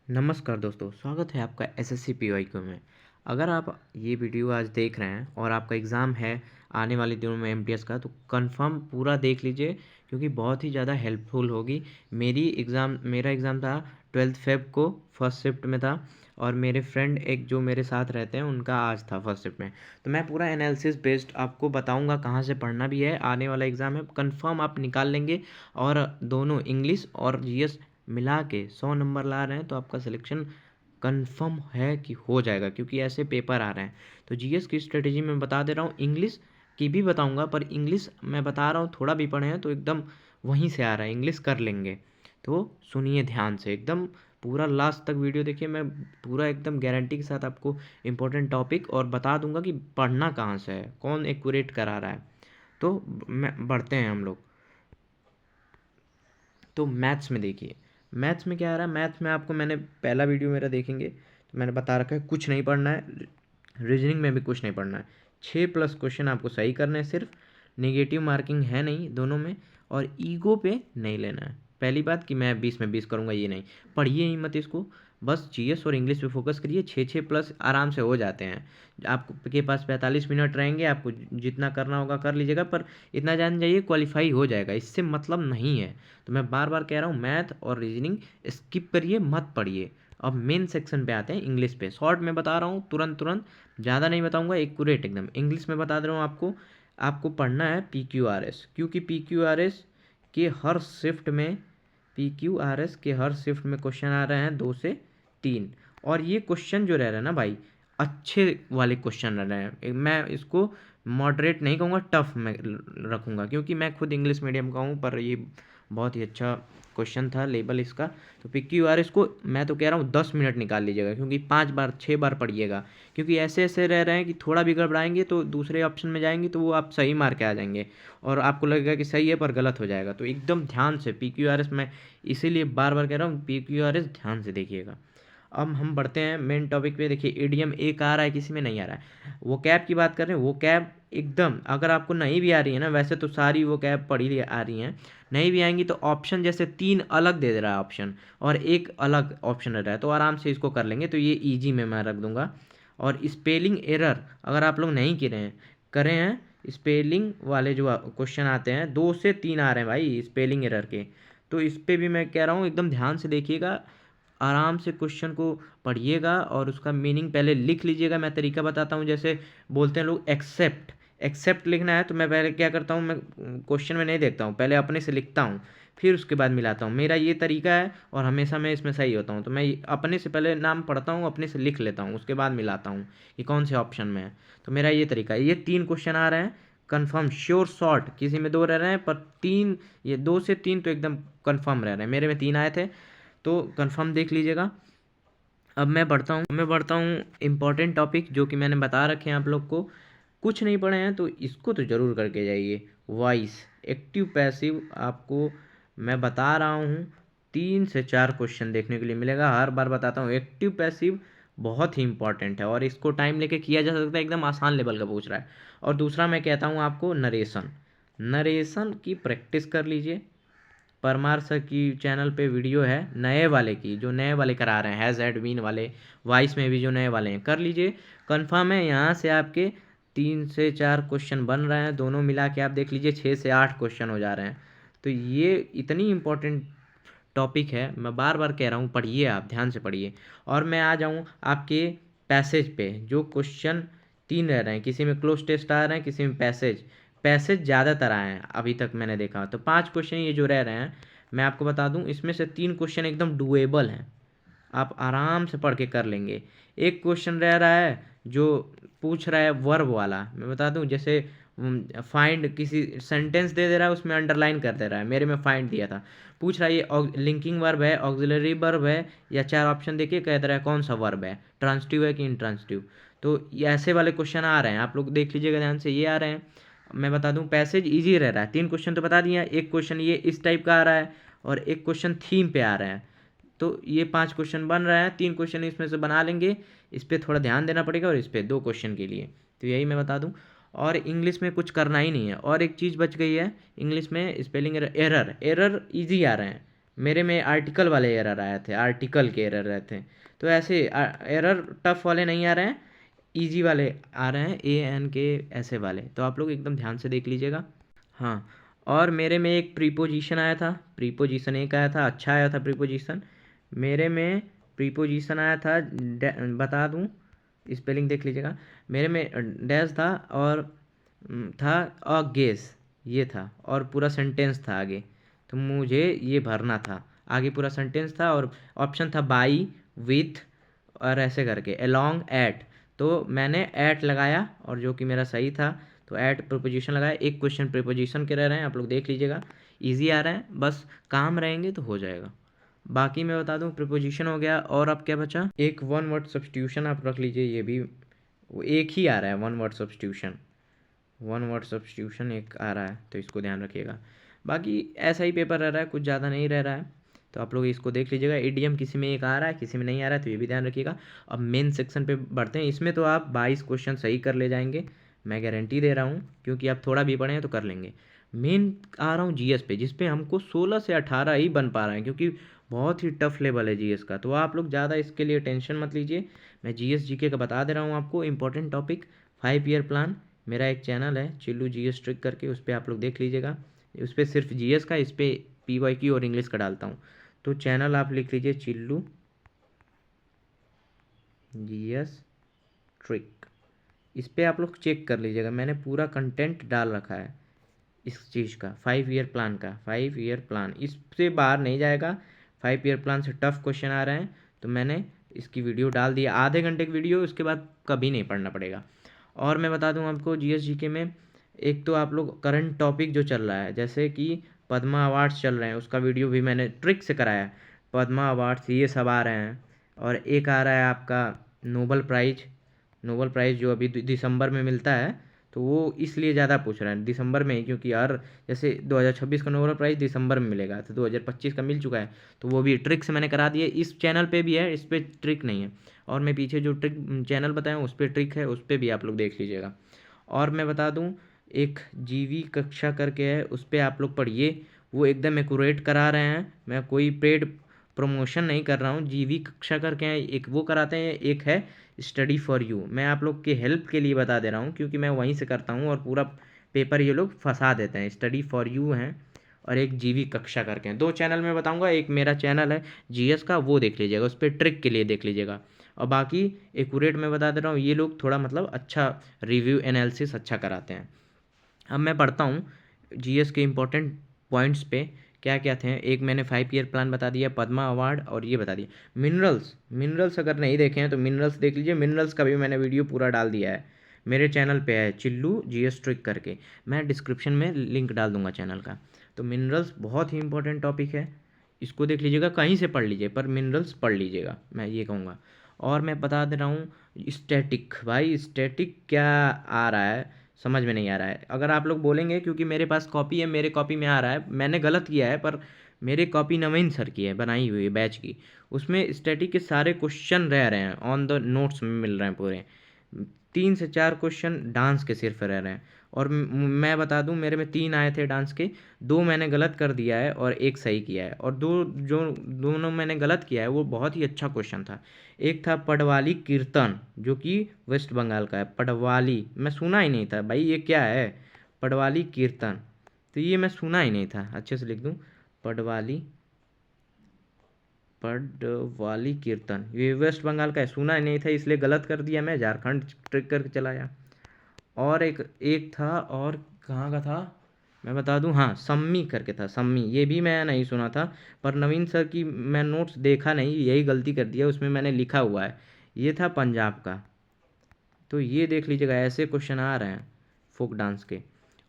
नमस्कार दोस्तों, स्वागत है आपका एसएससी पीवाईक्यू में। अगर आप ये वीडियो आज देख रहे हैं और आपका एग्ज़ाम है आने वाले दिनों में एमटीएस का, तो कंफर्म पूरा देख लीजिए क्योंकि बहुत ही ज़्यादा हेल्पफुल होगी। मेरा एग्ज़ाम था 12 फ़ेब को, फर्स्ट शिफ्ट में था और मेरे फ्रेंड एक जो मेरे साथ रहते हैं उनका आज था फर्स्ट शिफ्ट में। तो मैं पूरा एनालिसिस बेस्ड आपको बताऊंगा कहाँ से पढ़ना भी है। आने वाला एग्ज़ाम है, कंफर्म आप निकाल लेंगे और दोनों इंग्लिश और जीएस मिला के 100 नंबर ला रहे हैं तो आपका सिलेक्शन कंफर्म है कि हो जाएगा, क्योंकि ऐसे पेपर आ रहे हैं। तो जीएस की स्ट्रेटेजी मैं बता दे रहा हूँ, इंग्लिश की भी बताऊंगा, पर इंग्लिश मैं बता रहा हूँ थोड़ा भी पढ़े हैं तो एकदम वहीं से आ रहा है, इंग्लिश कर लेंगे। तो सुनिए ध्यान से, एकदम पूरा लास्ट तक वीडियो देखिए। मैं पूरा एकदम गारंटी के साथ आपको इम्पोर्टेंट टॉपिक और बता दूंगा कि पढ़ना कहाँ से है, कौन एक्यूरेट करा रहा है। तो मैं बढ़ते हैं हम लोग। तो मैथ्स में देखिए, मैथ्स में क्या आ रहा है। मैथ्स में आपको मैंने पहला वीडियो मेरा देखेंगे तो मैंने बता रखा है कुछ नहीं पढ़ना है, रीजनिंग में भी कुछ नहीं पढ़ना है। 6+ क्वेश्चन आपको सही करने हैं सिर्फ, नेगेटिव मार्किंग है नहीं दोनों में, और ईगो पे नहीं लेना है। पहली बात कि मैं 20 में 20 करूँगा, ये नहीं। पढ़िए ही मत इसको, बस जीएस और इंग्लिश पे फोकस करिए। 6+ आराम से हो जाते हैं। आपके पास 45 मिनट रहेंगे, आपको जितना करना होगा कर लीजिएगा, पर इतना जान जाइए क्वालिफाई हो जाएगा, इससे मतलब नहीं है। तो मैं बार बार कह रहा हूँ, मैथ और रीजनिंग स्किप करिए, मत पढ़िए। अब मेन सेक्शन पे आते हैं, इंग्लिश पे। शॉर्ट में बता रहा हूँ, तुरंत तुरंत, ज़्यादा नहीं बताऊँगा, एक्यूरेट एकदम। इंग्लिश में बता दे रहा हूँ आपको। आपको पढ़ना है PQRS, क्योंकि PQRS के हर शिफ्ट में क्वेश्चन आ रहे हैं 2 से 3। और ये क्वेश्चन जो रह रहे हैं ना भाई, अच्छे वाले क्वेश्चन रह रहे हैं। मैं इसको मॉडरेट नहीं कहूँगा, टफ में रखूँगा, क्योंकि मैं खुद इंग्लिश मीडियम का हूँ, पर ये बहुत ही अच्छा क्वेश्चन था लेवल इसका। तो PQRS को मैं तो कह रहा हूँ 10 मिनट निकाल लीजिएगा, क्योंकि 5 बार 6 बार पढ़िएगा। क्योंकि ऐसे ऐसे रह रहे हैं कि थोड़ा भी गड़बड़ाएंगे तो दूसरे ऑप्शन में जाएंगे तो वो आप सही मार के आ जाएंगे और आपको लगेगा कि सही है पर गलत हो जाएगा। तो एकदम ध्यान से PQRS, मैं इसीलिए बार बार कह रहा हूँ PQRS ध्यान से देखिएगा। अब हम बढ़ते हैं मेन टॉपिक पे। देखिए, इडियम एक आ रहा है, किसी में नहीं आ रहा है। वो कैब की बात कर रहे हैं, वो कैब एकदम, अगर आपको नहीं भी आ रही है ना, वैसे तो सारी वो कैब पढ़ी आ रही हैं, नहीं भी आएंगी तो ऑप्शन जैसे 3 अलग दे रहा है ऑप्शन, और एक अलग ऑप्शन रह रहा है, तो आराम से इसको कर लेंगे। तो ये ईजी में मैं रख दूंगा। और स्पेलिंग एरर अगर आप लोग नहीं करे हैं स्पेलिंग वाले जो क्वेश्चन आते हैं, 2 से 3 आ रहे हैं भाई स्पेलिंग एरर के, तो इस पर भी मैं कह रहा हूँ एकदम ध्यान से देखिएगा। आराम से क्वेश्चन को पढ़िएगा और उसका मीनिंग पहले लिख लीजिएगा। मैं तरीका बताता हूँ, जैसे बोलते हैं लोग एक्सेप्ट, एक्सेप्ट लिखना है तो मैं पहले क्या करता हूँ, मैं क्वेश्चन में नहीं देखता हूँ, पहले अपने से लिखता हूँ, फिर उसके बाद मिलाता हूँ। मेरा ये तरीका है और हमेशा मैं इसमें सही होता हूँ। तो मैं अपने से पहले नाम पढ़ता हूँ, अपने से लिख लेता हूँ, उसके बाद मिलाता हूँ कि कौन से ऑप्शन में है। तो मेरा ये तरीका है। ये 3 क्वेश्चन आ रहे हैं कन्फर्म, श्योर शॉर्ट, किसी में 2 रह रहे हैं पर 3, ये 2 से 3 तो एकदम कन्फर्म रह रहे हैं। मेरे में 3 आए थे, तो कंफर्म देख लीजिएगा। अब मैं बढ़ता हूँ इम्पॉर्टेंट टॉपिक जो कि मैंने बता रखे हैं आप लोग को। कुछ नहीं पढ़े हैं तो इसको तो ज़रूर करके जाइए। वॉइस, एक्टिव पैसिव, आपको मैं बता रहा हूँ 3 से 4 क्वेश्चन देखने के लिए मिलेगा। हर बार बताता हूँ, एक्टिव पैसिव बहुत ही इंपॉर्टेंट है और इसको टाइम लेके किया जा सकता है, एकदम आसान लेवल का पूछ रहा है। और दूसरा मैं कहता हूँ आपको, नरेशन, नरेशन की प्रैक्टिस कर लीजिए। परमार सर की चैनल पे वीडियो है नए वाले की, जो नए वाले करा रहे हैं, हैज़ एड बीन वाले, वॉइस में भी जो नए वाले हैं, कर लीजिए। कंफर्म है यहाँ से आपके 3 से 4 क्वेश्चन बन रहे हैं, दोनों मिला के आप देख लीजिए 6 से 8 क्वेश्चन हो जा रहे हैं। तो ये इतनी इम्पोर्टेंट टॉपिक है, मैं बार बार कह रहा हूँ, पढ़िए, आप ध्यान से पढ़िए। और मैं आ जाऊँ आपके पैसेज पे, जो क्वेश्चन 3 रह रहे हैं, किसी में क्लोज टेस्ट आ रहे हैं, किसी में पैसेज, पैसेज ज़्यादातर आए हैं अभी तक मैंने देखा। तो 5 क्वेश्चन ये जो रह रहे हैं, मैं आपको बता दूं, इसमें से 3 क्वेश्चन एकदम डुएबल हैं, आप आराम से पढ़ के कर लेंगे। एक क्वेश्चन रह रहा है जो पूछ रहा है वर्ब वाला, मैं बता दूं, जैसे फाइंड, किसी सेंटेंस दे रहा है उसमें अंडरलाइन कर दे रहा है, मेरे में फाइंड दिया था, पूछ रहा है ये लिंकिंग वर्ब है, ऑक्सिलरी वर्ब है, या 4 ऑप्शन देके कह दे रहा है कौन सा वर्ब है, ट्रांसटिव है कि इंट्रांसटिव। तो ये ऐसे वाले क्वेश्चन आ रहे हैं, आप लोग देख लीजिएगा ध्यान से, ये आ रहे हैं। मैं बता दूं, पैसेज इजी रह रहा है। 3 क्वेश्चन तो बता दिया, एक क्वेश्चन ये इस टाइप का आ रहा है और एक क्वेश्चन थीम पे आ रहा है। तो ये 5 क्वेश्चन बन रहा है, 3 क्वेश्चन इसमें से बना लेंगे। इस पर थोड़ा ध्यान देना पड़ेगा और इस पर 2 क्वेश्चन के लिए, तो यही मैं बता दूं। और इंग्लिश में कुछ करना ही नहीं है। और एक चीज़ बच गई है, इंग्लिश में स्पेलिंग एरर, एरर ईजी आ रहे हैं, मेरे में आर्टिकल वाले एरर आए थे, आर्टिकल के एरर रहे थे। तो ऐसे एरर टफ वाले नहीं आ रहे हैं, इजी वाले आ रहे हैं, ए एन के ऐसे वाले। तो आप लोग एकदम ध्यान से देख लीजिएगा। हाँ, और मेरे में एक प्रीपोजिशन आया था, प्रीपोजिशन एक आया था, अच्छा आया था प्रीपोजिशन। मेरे में प्रीपोजिशन आया था, बता दूं, स्पेलिंग देख लीजिएगा। मेरे में डैश था और था अ गेस, ये था, और पूरा सेंटेंस था आगे। तो मुझे ये भरना था, आगे पूरा सेंटेंस था और ऑप्शन था बाई, विथ, और ऐसे करके अलोंग, एट। तो मैंने एट लगाया और जो कि मेरा सही था। तो एट प्रीपोजिशन लगाया। एक क्वेश्चन प्रीपोजिशन के रह रहे हैं, आप लोग देख लीजिएगा, इजी आ रहा है, बस काम रहेंगे तो हो जाएगा। बाकी मैं बता दूं, प्रीपोजिशन हो गया, और अब क्या बचा, एक वन वर्ड सब्स्टिट्यूशन आप रख लीजिए, ये भी एक ही आ रहा है, one word substitution, one word substitution एक आ रहा है, तो इसको ध्यान रखिएगा। बाकी ऐसा ही पेपर रह रहा है, कुछ ज़्यादा नहीं रह रहा है, तो आप लोग इसको देख लीजिएगा। ईडीएम किसी में एक आ रहा है, किसी में नहीं आ रहा है, तो ये भी ध्यान रखिएगा। अब मेन सेक्शन पे बढ़ते हैं। इसमें तो आप 22 क्वेश्चन सही कर ले जाएंगे, मैं गारंटी दे रहा हूँ, क्योंकि आप थोड़ा भी पढ़े हैं तो कर लेंगे। मेन आ रहा हूँ जीएस पे, जिसपे हमको 16 से 18 ही बन पा रहे हैं, क्योंकि बहुत ही टफ लेवल है जीएस का। तो आप लोग ज़्यादा इसके लिए टेंशन मत लीजिए, मैं जीएस जीके का बता दे रहा हूँ आपको इंपॉर्टेंट टॉपिक। 5 ईयर प्लान, मेरा एक चैनल है चिल्लू जीएस ट्रिक करके, उस पर आप लोग देख लीजिएगा। उस पर सिर्फ जीएस का, इस पर पीवाईक्यू और इंग्लिश का डालता हूँ। तो चैनल आप लिख लीजिए चिल्लू जीएस ट्रिक, इस पर आप लोग चेक कर लीजिएगा, मैंने पूरा कंटेंट डाल रखा है इस चीज़ का, 5 ईयर प्लान का। 5 ईयर प्लान इससे बाहर नहीं जाएगा, 5 ईयर प्लान से टफ क्वेश्चन आ रहे हैं, तो मैंने इसकी वीडियो डाल दी, आधे घंटे की वीडियो, उसके बाद कभी नहीं पढ़ना पड़ेगा। और मैं बता दूं आपको जीएस जीके में, एक तो आप लोग करंट टॉपिक जो चल रहा है, जैसे कि पद्मा अवार्ड्स चल रहे हैं, उसका वीडियो भी मैंने ट्रिक से कराया है। पद्मा अवार्ड्स ये सब आ रहे हैं, और एक आ रहा है आपका नोबल प्राइज, नोबल प्राइज़ जो अभी दिसंबर में मिलता है, तो वो इसलिए ज़्यादा पूछ रहे हैं दिसंबर में ही, क्योंकि हर जैसे 2026 का नोबल प्राइज़ दिसंबर में मिलेगा, तो 2025 का मिल चुका है, तो वो भी ट्रिक से मैंने करा दिए। इस चैनल पे भी है, इस पर ट्रिक नहीं है, और मैं पीछे जो ट्रिक चैनल बताया हूँ उस पर ट्रिक है, उस पर भी आप लोग देख लीजिएगा। और मैं बता दूँ, एक जीवी कक्षा करके है, उस पर आप लोग पढ़िए, वो एकदम एक्यूरेट करा रहे हैं, मैं कोई पेड प्रमोशन नहीं कर रहा हूँ। जीवी कक्षा करके हैं, एक वो कराते हैं, एक है स्टडी फॉर यू, मैं आप लोग के हेल्प के लिए बता दे रहा हूँ, क्योंकि मैं वहीं से करता हूँ और पूरा पेपर ये लोग फंसा देते हैं। स्टडी फॉर यू हैं, और एक जीवी कक्षा करके हैं, दो चैनल में बताऊँगा। एक मेरा चैनल है जीएस का, वो देख लीजिएगा, उस पर ट्रिक के लिए देख लीजिएगा। और बाकी एक्यूरेट मैं बता दे रहा हूँ, ये लोग थोड़ा मतलब अच्छा रिव्यू एनालिसिस अच्छा कराते हैं। अब मैं पढ़ता हूँ जीएस के इम्पोर्टेंट पॉइंट्स पे, क्या क्या थे। एक मैंने 5 ईयर प्लान बता दिया, पद्मा अवार्ड, और ये बता दिया मिनरल्स। मिनरल्स अगर नहीं देखे हैं तो मिनरल्स देख लीजिए, मिनरल्स का भी मैंने वीडियो पूरा डाल दिया है, मेरे चैनल पे है चिल्लू जीएस ट्रिक करके, मैं डिस्क्रिप्शन में लिंक डाल दूंगा चैनल का। तो मिनरल्स बहुत ही इंपॉर्टेंट टॉपिक है, इसको देख लीजिएगा, कहीं से पढ़ लीजिए, पर मिनरल्स पढ़ लीजिएगा, मैं ये कहूँगा। और मैं बता दे रहा हूँ स्टैटिक, भाई स्टैटिक क्या आ रहा है समझ में नहीं आ रहा है। अगर आप लोग बोलेंगे, क्योंकि मेरे पास कॉपी है, मेरे कॉपी में आ रहा है, मैंने गलत किया है, पर मेरे कॉपी नवीन सर की है, बनाई हुई है बैच की, उसमें स्टैटिक के सारे क्वेश्चन रह रहे हैं, ऑन द नोट्स में मिल रहे हैं पूरे। 3 से 4 क्वेश्चन डांस के सिर्फ रह रहे हैं, और मैं बता दूं, मेरे में 3 आए थे डांस के, 2 मैंने गलत कर दिया है और एक सही किया है, और दो जो दोनों मैंने गलत किया है वो बहुत ही अच्छा क्वेश्चन था। एक था पडवाली कीर्तन, जो कि वेस्ट बंगाल का है, पडवाली, मैं सुना ही नहीं था भाई ये क्या है, पडवाली कीर्तन, तो ये मैं सुना ही नहीं था, अच्छे से लिख दूं, पडवाली, पडवाली कीर्तन, ये वेस्ट बंगाल का है, सुना ही नहीं था, इसलिए गलत कर दिया, मैं झारखंड ट्रिक करके चलाया। और एक एक था, और कहाँ का था मैं बता दूं, हाँ सम्मी करके था, सम्मी, ये भी मैं नहीं सुना था, पर नवीन सर की मैं नोट्स देखा नहीं, यही गलती कर दिया, उसमें मैंने लिखा हुआ है, ये था पंजाब का। तो ये देख लीजिएगा, ऐसे क्वेश्चन आ रहे हैं फोक डांस के।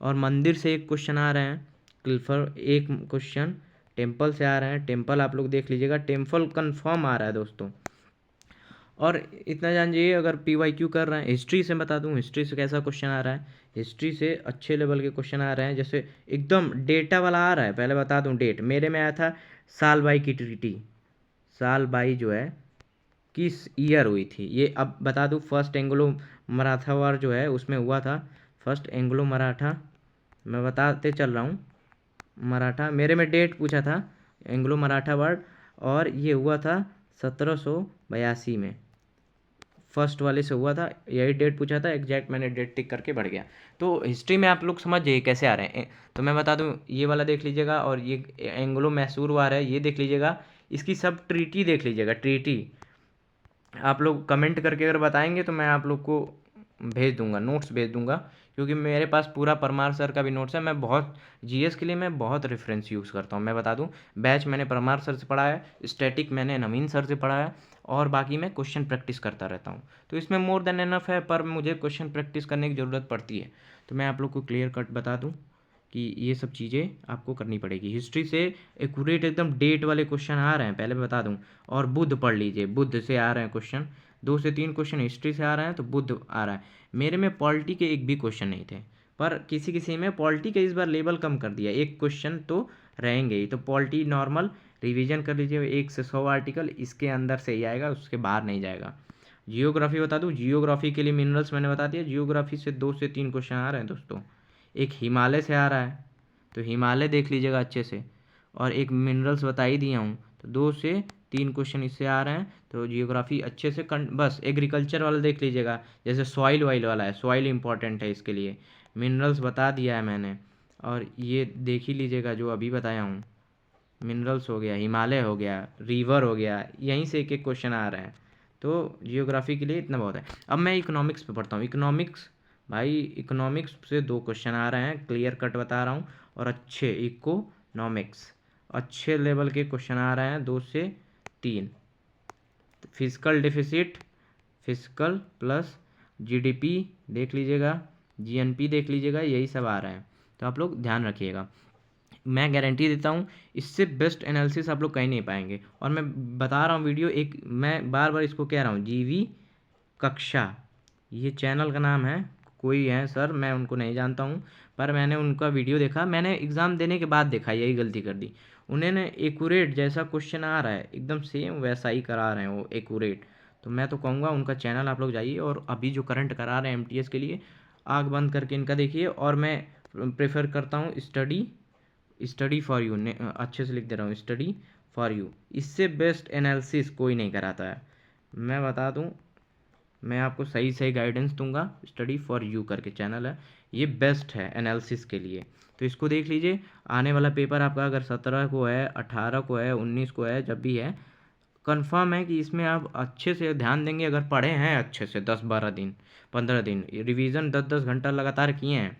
और मंदिर से एक क्वेश्चन आ रहे हैं, क्लिफर एक क्वेश्चन, टेम्पल से आ रहे हैं, टेम्पल आप लोग देख लीजिएगा, टेम्पल कंफर्म आ रहा है दोस्तों। और इतना जान जाइए, अगर पीवाईक्यू कर रहे हैं, हिस्ट्री से बता दूं, हिस्ट्री से कैसा क्वेश्चन आ रहा है, हिस्ट्री से अच्छे लेवल के क्वेश्चन आ रहे हैं, जैसे एकदम डेटा वाला आ रहा है। पहले बता दूं, डेट मेरे में आया था साल बाई की ट्रीटी, साल बाई जो है किस ईयर हुई थी, ये अब बता दूं। फर्स्ट एंग्लो मराठा वार जो है उसमें हुआ था, फर्स्ट एंग्लो मराठा, मैं बताते चल रहा हूँ, मराठा, मेरे में डेट पूछा था, एंग्लो मराठा वार, और ये हुआ था 1782 में, फर्स्ट वाले से हुआ था। यही डेट पूछा था एग्जैक्ट, मैंने डेट टिक करके बढ़ गया। तो हिस्ट्री में आप लोग समझ जाइए कैसे आ रहे हैं। तो मैं बता दूं, ये वाला देख लीजिएगा, और ये एंग्लो मैसूर वार है, ये देख लीजिएगा। इसकी सब ट्रीटी देख लीजिएगा, ट्रीटी। आप लोग कमेंट करके अगर बताएंगे तो मैं आप लोग को भेज दूंगा, नोट्स भेज दूंगा, क्योंकि मेरे पास पूरा परमार सर का भी नोट्स है। मैं बहुत जीएस के लिए मैं बहुत रेफरेंस यूज़ करता हूँ। मैं बता दूं, बैच मैंने परमार सर से पढ़ा है, स्टैटिक मैंने नवीन सर से पढ़ा है, और बाकी मैं क्वेश्चन प्रैक्टिस करता रहता हूँ। तो इसमें मोर देन एनफ है, पर मुझे क्वेश्चन प्रैक्टिस करने की ज़रूरत पड़ती है। तो मैं आप लोग को क्लियर कट बता दूँ कि ये सब चीज़ें आपको करनी पड़ेगी। हिस्ट्री से एक्यूरेट एकदम डेट वाले क्वेश्चन आ रहे हैं, पहले बता दूं। और बुद्ध पढ़ लीजिए, बुद्ध से आ रहे हैं क्वेश्चन, 2 से 3 क्वेश्चन हिस्ट्री से आ रहे हैं, तो बुद्ध आ रहा है। मेरे में पॉलिटी के एक भी क्वेश्चन नहीं थे, पर किसी किसी में पॉलिटी का इस बार लेवल कम कर दिया, एक क्वेश्चन तो रहेंगे ही। तो पॉलिटी नॉर्मल रिवीजन कर लीजिए, 1 से 100 आर्टिकल इसके अंदर से ही आएगा, उसके बाहर नहीं जाएगा। जियोग्राफी बता दूं, जियोग्राफी के लिए मिनरल्स मैंने बता दिया। जियोग्राफी से 2 से 3 क्वेश्चन आ रहे हैं दोस्तों। एक हिमालय से आ रहा है, तो हिमालय देख लीजिएगा अच्छे से, और एक मिनरल्स बता ही दिया हूँ, तो 2 से 3 क्वेश्चन इससे आ रहे हैं। तो जियोग्राफी अच्छे से बस एग्रीकल्चर वाला देख लीजिएगा, जैसे सॉइल वाइल वाला है, सॉइल इंपॉर्टेंट है इसके लिए। मिनरल्स बता दिया है मैंने, और ये देख ही लीजिएगा जो अभी बताया हूँ। मिनरल्स हो गया, हिमालय हो गया, रिवर हो गया, यहीं से एक एक क्वेश्चन आ रहे हैं। तो जियोग्राफी के लिए इतना बहुत है। अब मैं इकोनॉमिक्स पे पढ़ता हूँ। इकोनॉमिक्स भाई, इकोनॉमिक्स से 2 क्वेश्चन आ रहे हैं, क्लियर कट बता रहा हूँ। और अच्छे इकोनॉमिक्स अच्छे लेवल के क्वेश्चन आ रहे हैं, 2 से 3। Physical deficit, physical plus GDP देख लीजिएगा, जीएनपी देख लीजिएगा, यही सब आ रहे हैं। तो आप लोग ध्यान रखिएगा, मैं गारंटी देता हूँ इससे बेस्ट एनालिसिस आप लोग कहीं नहीं पाएंगे। और मैं बता रहा हूँ वीडियो, एक मैं बार बार इसको कह रहा हूँ, जीवी कक्षा, ये चैनल का नाम है। कोई है सर, मैं उनको नहीं जानता हूँ, पर मैंने उनका वीडियो देखा, मैंने एग्ज़ाम देने के बाद देखा, यही गलती कर दी। उन्होंने एक्यूरेट जैसा क्वेश्चन आ रहा है एकदम सेम वैसा ही करा रहे हैं वो, एक्यूरेट। तो मैं तो कहूँगा उनका चैनल आप लोग जाइए, और अभी जो करंट करा रहे हैं एमटीएस के लिए, आँख बंद करके इनका देखिए। और मैं प्रेफर करता हूँ स्टडी, स्टडी फॉर यू, अच्छे से लिख दे रहा हूँ, स्टडी फॉर यू। इससे बेस्ट एनालिसिस कोई नहीं कराता है, मैं बता दूँ। मैं आपको सही सही गाइडेंस दूंगा। स्टडी फॉर यू करके चैनल है, ये बेस्ट है एनालिसिस के लिए। तो इसको देख लीजिए। आने वाला पेपर आपका अगर 17 को है, 18 को है, 19 को है, जब भी है, कंफर्म है कि इसमें आप अच्छे से ध्यान देंगे। अगर पढ़े हैं अच्छे से 10-12 दिन, 15 दिन रिवीजन 10-10 घंटा लगातार किए हैं,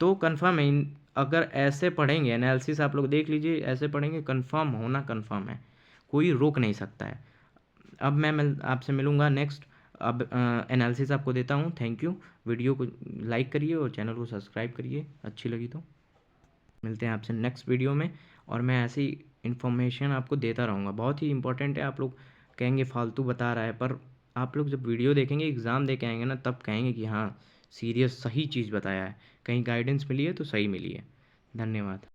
तो कंफर्म है। अगर ऐसे पढ़ेंगे, एनालिसिस आप लोग देख लीजिए, ऐसे पढ़ेंगे, कंफर्म होना कंफर्म है, कोई रोक नहीं सकता है। अब मैं आपसे मिलूँगा नेक्स्ट। अब एनालिसिस आपको देता हूँ। Thank you. वीडियो को लाइक करिए और चैनल को सब्सक्राइब करिए, अच्छी लगी तो। मिलते हैं आपसे नेक्स्ट वीडियो में, और मैं ऐसी इन्फॉर्मेशन आपको देता रहूँगा, बहुत ही इंपॉर्टेंट है। आप लोग कहेंगे फालतू बता रहा है, पर आप लोग जब वीडियो देखेंगे, एग्ज़ाम दे के आएंगे ना, तब कहेंगे कि हाँ सीरियस सही चीज़ बताया है, कहीं गाइडेंस मिली है तो सही मिली है। धन्यवाद।